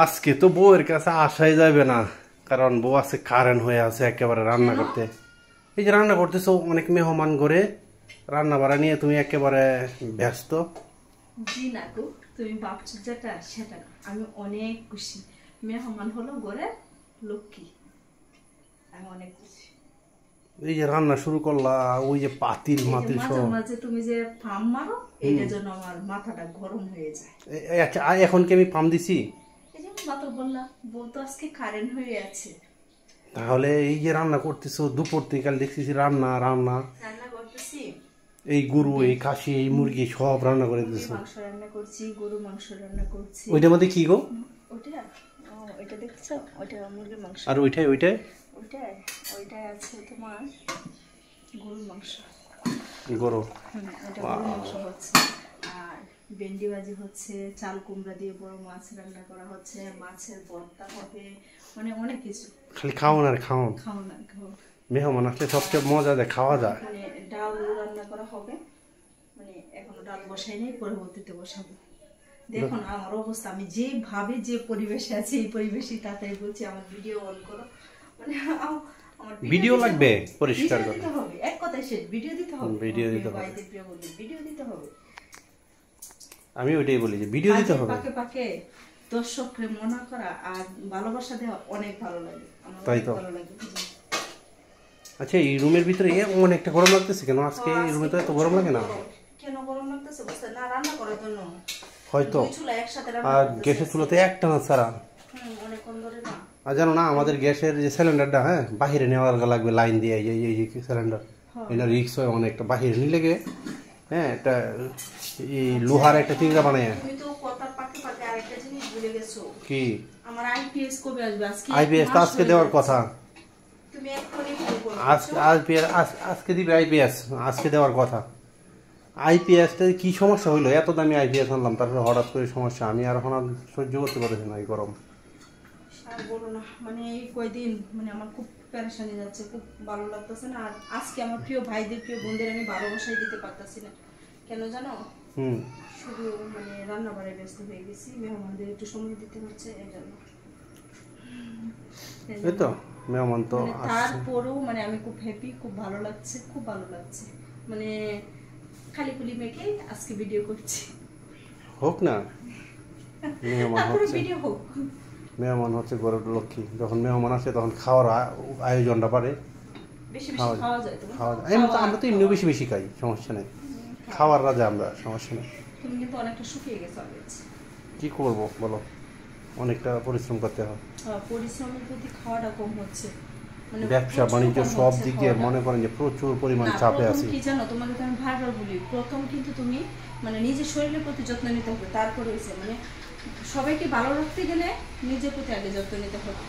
আজকে তো বউয়ের কাছে আসাই যাবে না, কারণ বউ আছে কারেন্ট হয়ে আছে একেবারে রান্না করতে। এই যে রান্না করতেছো, অনেক মেহমান করে রান্না বাড়া নিয়ে তুমি একেবারে ব্যস্ত। জি না গো, তুমি ভাবছো যেটা সেটা না। আমি অনেক খুশি, মেহমান হলো ঘরে লক্ষ্মী, আমি অনেক খুশি। এই যে রান্না শুরু করলা, ওই যে পাতিল মাতিল সব মাঝে তুমি যে ফাম মারো, এইটার জন্য আমার মাথাটা গরম হয়ে যায়। আচ্ছা, এখন কি আমি পাম দিছি? এই যে মাত্র বললাম বউ তো আজকে কারেন্ট হয়ে আছে। তাহলে এই যে রান্না করতেছো দুপুর থেকে, কাল দেখতেছি রান্না রান্না রান্না করতেছি, এই গরু এই খাসি এই মুরগি সব রান্না করে দিতেছো। মাংস রান্না করছি, গরু মাংস রান্না করছি। ওইটার মধ্যে কি গো? ওইটা ওইটা দেখছো, ওইটা মুরগির মাংস। আর ওইটাই ওইটাই ওইটাই আছে তোমার গরুর মাংস। গরু ওইটা গরুর মাংস হচ্ছে। আর ভেন্ডি ভাজি হচ্ছে, চাল কুমড়া দিয়ে বড় মাছ রান্না করা হচ্ছে, মাছের ভর্তা হবে, মানে অনেক কিছু। খালি খাওয়ান আর খাওয়ান। মেহমান আসলে সবচেয়ে মজা দেয় খাওয়া যায়। মানে ডাল রান্না করা হবে, মানে এখনো ডাল বসাই নেই, পরবর্তীতে বসাবো। দেখুন আমার অবস্থা, আমি যেভাবে যে পরিবেশে আছি এই পরিবেশই তাড়াতাড়ি বলছি আমার ভিডিও অন করো, মানে আমার ভিডিও লাগবে পরিষ্কার করে দিতে হবে। এক কথায় শেষ, ভিডিও দিতে হবে, ভিডিও দিতে হবে, ভিডিও দিতে হবে। আমি ওইটাই বলি যে ভিডিও দিতে হবে। পাকে পাকে দর্শককে মনে করা আর ভালোবাসা দেওয়া অনেক ভালো লাগে, আমার অনেক ভালো লাগে। আচ্ছা, এই রুমের ভিতরে অনেকটা গরম লাগতেছে কেন আজকে? এই রুমে তো এত গরম লাগে না কেন? গরম লাগতেছে বুঝতে না, রান্না করার জন্য হয়তো। আর গ্যাসের চুলাতে একটা না ছাড়া অনেক কম ধরে না। আর জানো না, আমাদের গ্যাসের যে সিলিন্ডারটা, হ্যাঁ, বাহিরে নেওয়া লাগবে লাইন দিয়ে। এই যে সিলিন্ডার, এটা রিক্স হয় অনেকটা, বাহিরে নিলে গে, হ্যাঁ, একটা এই লোহার একটা চিংড়া বানায়। তুমি তো কথা পাকে পাকে আরেকটা জিনিস ভুলে গেছো। কি? আমার আইপিএস কবে আসবে? আইপিএস তো আজকে দেওয়ার কথা। তুমি এক্ষুনি ফোন করো। আজকে দিবে আইপিএস, আজকে দেওয়ার কথা। আইপিএসটা কি সমস্যা হইলো? এত দামি আইপিএস আনলাম, তারপরে হঠাৎ করে সমস্যা। আমি আর এখন সহ্য করতে পারছি না এই গরম। আর বলো না, মানে এই কয়দিন মানে আমার খুব পেরেশানি যাচ্ছে, খুব ভালো লাগতেছে না। আর আজকে আমার প্রিয় ভাইদের প্রিয় বোনদের আমি ভালোবাসাই দিতে পারতেছি না, কেন জানো? শুধু মানে রান্না বাড়ায় ব্যস্ত হয়ে গেছি, মেহমানদের একটু সময় দিতে হচ্ছে, এই জন্য। এই তো মেহমান তো তারপরেও মানে আমি খুব হ্যাপি, খুব ভালো লাগছে, খুব ভালো লাগছে। মানে খালি খুলি মেখে আজকে ভিডিও করছি। হোক না, মেহমান হচ্ছে, ভিডিও হোক। মেহমান হচ্ছে গরুর লক্ষ্মী। যখন মেহমান আসে তখন খাওয়ার আয়োজনটা বাড়ে, বেশি বেশি খাওয়া যায়। আমরা তো এমনি বেশি বেশি খাই, সমস্যা নেই। খাওয়ার রাজা আমরা, সমস্যা নেই। তুমি কিন্তু অনেকটা শুকিয়ে গেছো। কি করব বলো, অনেকটা পরিশ্রম করতে হয়। পরিশ্রমের প্রতি খাওয়াটা কম হচ্ছে, মানে ব্যবসা বাণিজ্য সব দিক দিয়ে মনে করেন যে প্রচুর পরিমাণ চাপে আছি। কি জানো, তোমাকে আমি ভালো বলি, প্রথম কিন্তু তুমি মানে নিজের শরীরের প্রতি যত্ন নিতে হবে, তারপরে মানে সবাইকে ভালো রাখতে গেলে নিজের প্রতি আগে যত্ন নিতে হবে।